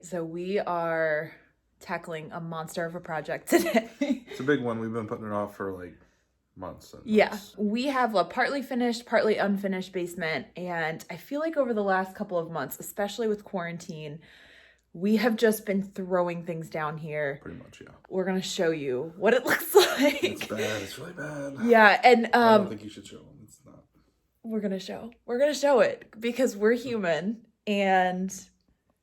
So we are tackling a monster of a project today. It's a big one. We've been putting it off for like months and months. Yeah, we have a partly finished, partly unfinished basement. And I feel like over the last couple of months, especially with quarantine, we have just been throwing things down here. Pretty much, yeah. We're going to show you what it looks like. It's bad. It's really bad. Yeah, and I don't think you should show them. It's not. We're going to show it because we're human and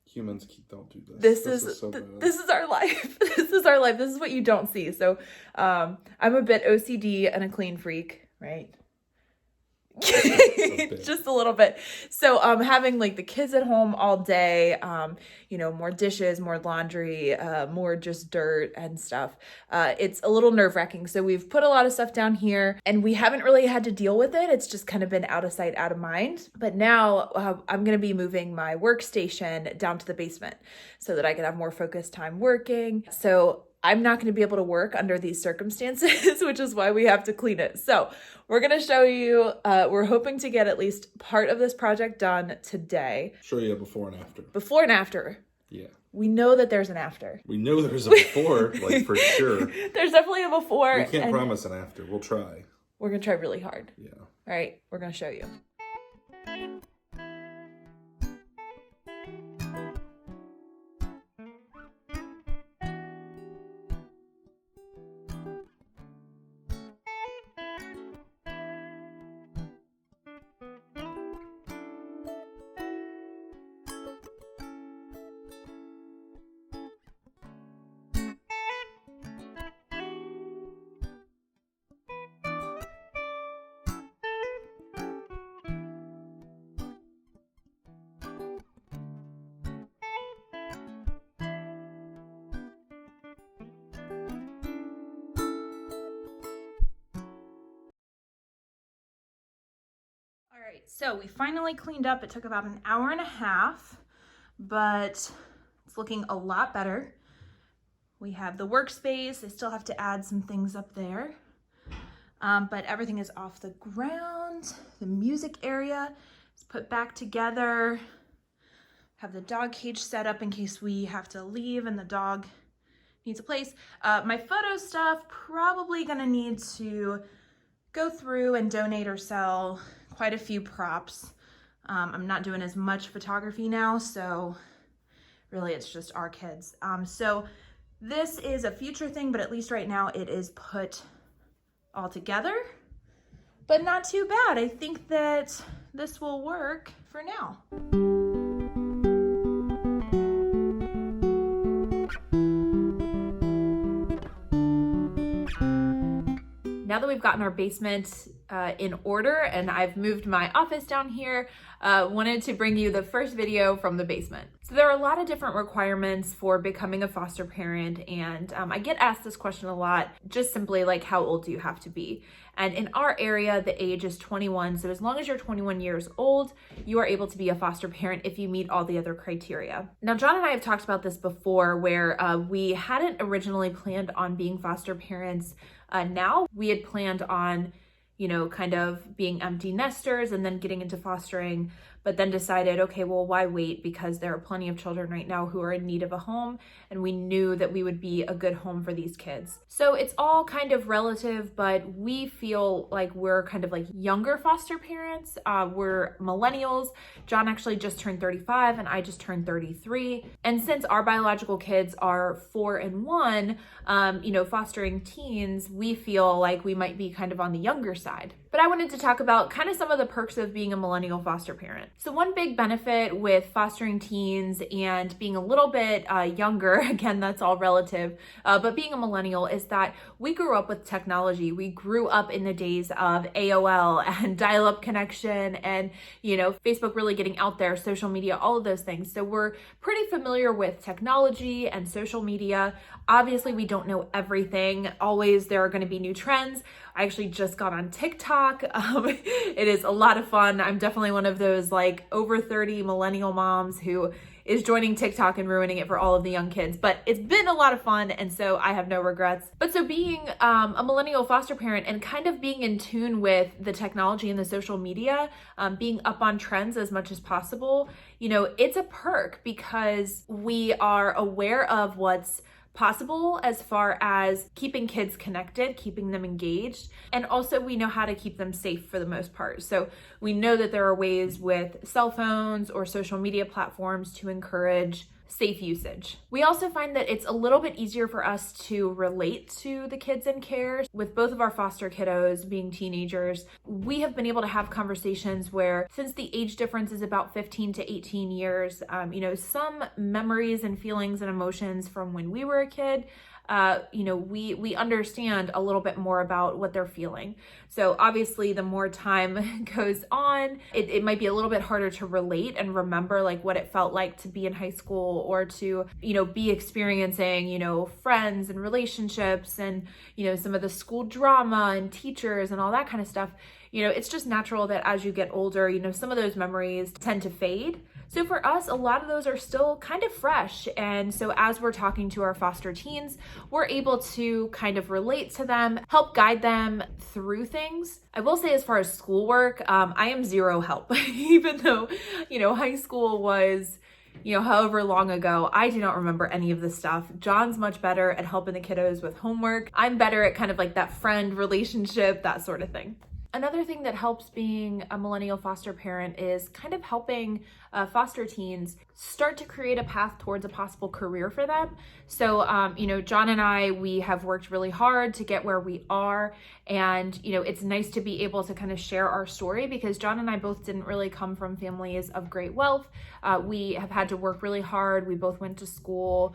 humans don't do this. This is so bad. This is our life. This is our life. This is what you don't see. So I'm a bit OCD and a clean freak, right? Just a little bit. So having like the kids at home all day, more dishes, more laundry, more just dirt and stuff. It's a little nerve-wracking. So we've put a lot of stuff down here and we haven't really had to deal with it. It's just kind of been out of sight, out of mind. But now I'm going to be moving my workstation down to the basement so that I can have more focused time working. So I'm not going to be able to work under these circumstances, which is why we have to clean it. So we're going to show you, we're hoping to get at least part of this project done today. Show you a before and after. Before and after. Yeah. We know that there's an after. We know there's a before, like for sure. There's definitely a before. We can't promise an after. We'll try. We're going to try really hard. Yeah. All right. We're going to show you. All right, so we finally cleaned up. It took about an hour and a half, but it's looking a lot better. We have the workspace. I still have to add some things up there, but everything is off the ground. The music area is put back together. Have the dog cage set up in case we have to leave and the dog needs a place. My photo stuff, probably gonna need to go through and donate or sell quite a few props. I'm not doing as much photography now, so really it's just our kids. So this is a future thing, but at least right now it is put all together, but not too bad. I think that this will work for now. Now that we've gotten our basement in order and I've moved my office down here, wanted to bring you the first video from the basement. So there are a lot of different requirements for becoming a foster parent, and I get asked this question a lot, just simply like, how old do you have to be? And in our area, the age is 21. So as long as you're 21 years old, you are able to be a foster parent if you meet all the other criteria. Now, John and I have talked about this before where we hadn't originally planned on being foster parents. Now we had planned on, kind of being empty nesters and then getting into fostering, but then decided, okay, well, why wait? Because there are plenty of children right now who are in need of a home, and we knew that we would be a good home for these kids. So it's all kind of relative, but we feel like we're kind of like younger foster parents. We're millennials. John actually just turned 35 and I just turned 33. And since our biological kids are 4 and 1, fostering teens, we feel like we might be kind of on the younger side. But I wanted to talk about kind of some of the perks of being a millennial foster parent. So one big benefit with fostering teens and being a little bit younger, again, that's all relative, but being a millennial is that we grew up with technology. We grew up in the days of AOL and dial-up connection and, Facebook really getting out there, social media, all of those things. So we're pretty familiar with technology and social media. Obviously, we don't know everything. Always there are going to be new trends. I actually just got on TikTok. It is a lot of fun. I'm definitely one of those like over 30 millennial moms who is joining TikTok and ruining it for all of the young kids. But it's been a lot of fun, and so I have no regrets. But so being a millennial foster parent and kind of being in tune with the technology and the social media, being up on trends as much as possible, it's a perk because we are aware of what's possible as far as keeping kids connected, keeping them engaged, and also we know how to keep them safe for the most part. So we know that there are ways with cell phones or social media platforms to encourage safe usage. We also find that it's a little bit easier for us to relate to the kids in care. With both of our foster kiddos being teenagers, we have been able to have conversations where, since the age difference is about 15 to 18 years, some memories and feelings and emotions from when we were a kid, we understand a little bit more about what they're feeling. So obviously the more time goes on, it might be a little bit harder to relate and remember like what it felt like to be in high school or to, be experiencing, friends and relationships and, some of the school drama and teachers and all that kind of stuff. It's just natural that as you get older, some of those memories tend to fade. So for us, a lot of those are still kind of fresh. And so as we're talking to our foster teens, we're able to kind of relate to them, help guide them through things. I will say, as far as schoolwork, I am zero help, even though, high school was however long ago. I do not remember any of this stuff. John's much better at helping the kiddos with homework. I'm better at kind of like that friend relationship, that sort of thing. Another thing that helps being a millennial foster parent is kind of helping foster teens start to create a path towards a possible career for them. So, John and I, we have worked really hard to get where we are. And, it's nice to be able to kind of share our story because John and I both didn't really come from families of great wealth. We have had to work really hard. We both went to school.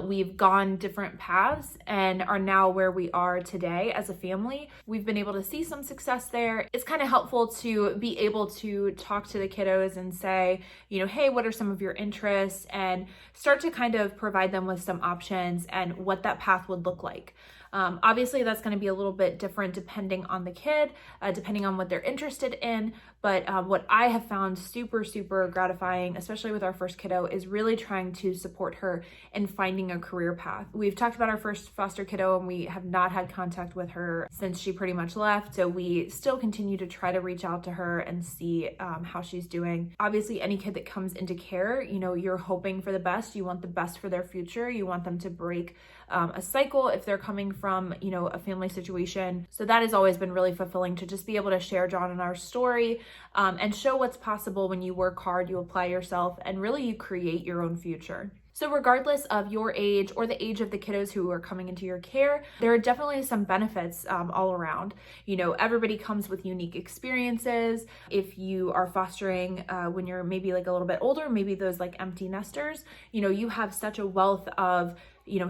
We've gone different paths and are now where we are today as a family. We've been able to see some success there. It's kind of helpful to be able to talk to the kiddos and say, hey, what are some of your interests? And start to kind of provide them with some options and what that path would look like. Obviously, that's going to be a little bit different depending on the kid, depending on what they're interested in. But what I have found super, super gratifying, especially with our first kiddo, is really trying to support her in finding a career path. We've talked about our first foster kiddo and we have not had contact with her since she pretty much left. So we still continue to try to reach out to her and see how she's doing. Obviously, any kid that comes into care, you're hoping for the best. You want the best for their future. You want them to break a cycle if they're coming from, a family situation. So that has always been really fulfilling to just be able to share John and our story and show what's possible when you work hard, you apply yourself, and really you create your own future. So regardless of your age or the age of the kiddos who are coming into your care, there are definitely some benefits all around. Everybody comes with unique experiences. If you are fostering when you're maybe like a little bit older, maybe those like empty nesters, you have such a wealth of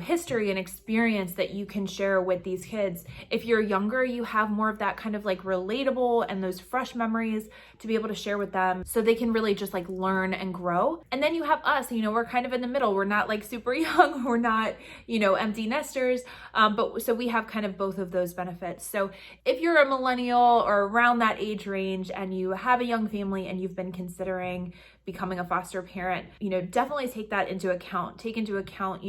history and experience that you can share with these kids. If you're younger, you have more of that kind of like relatable and those fresh memories to be able to share with them so they can really just like learn and grow. And then you have us, we're kind of in the middle. We're not like super young. We're not, empty nesters. But so we have kind of both of those benefits. So if you're a millennial or around that age range and you have a young family and you've been considering becoming a foster parent, definitely take that into account. Take into account,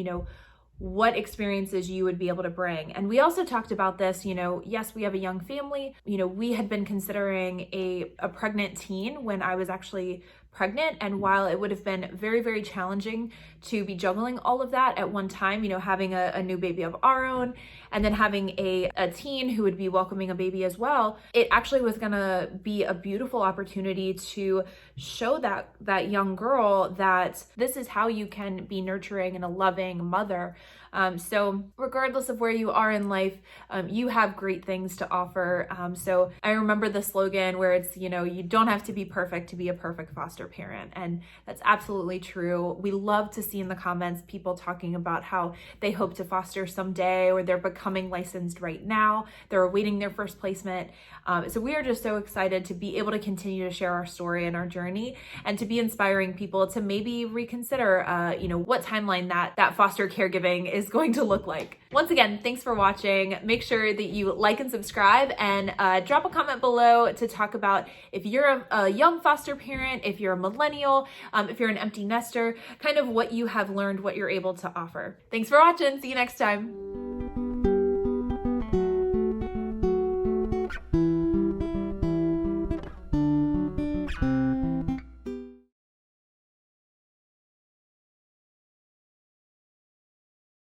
what experiences you would be able to bring. And we also talked about this, yes, we have a young family. We had been considering a pregnant teen when I was actually pregnant. And while it would have been very, very challenging to be juggling all of that at one time, having a new baby of our own and then having a teen who would be welcoming a baby as well, it actually was gonna be a beautiful opportunity to show that young girl that this is how you can be nurturing and a loving mother. So regardless of where you are in life, you have great things to offer. So I remember the slogan where it's, you don't have to be perfect to be a perfect foster parent. And that's absolutely true. We love to see in the comments people talking about how they hope to foster someday or they're becoming licensed right now. They're awaiting their first placement. So we are just so excited to be able to continue to share our story and our journey and to be inspiring people to maybe reconsider, what timeline that foster caregiving is going to look like. Once again, thanks for watching. Make sure that you like and subscribe, and drop a comment below to talk about if you're a young foster parent, if you're a millennial, if you're an empty nester, kind of what you have learned, what you're able to offer. Thanks for watching. See you next time.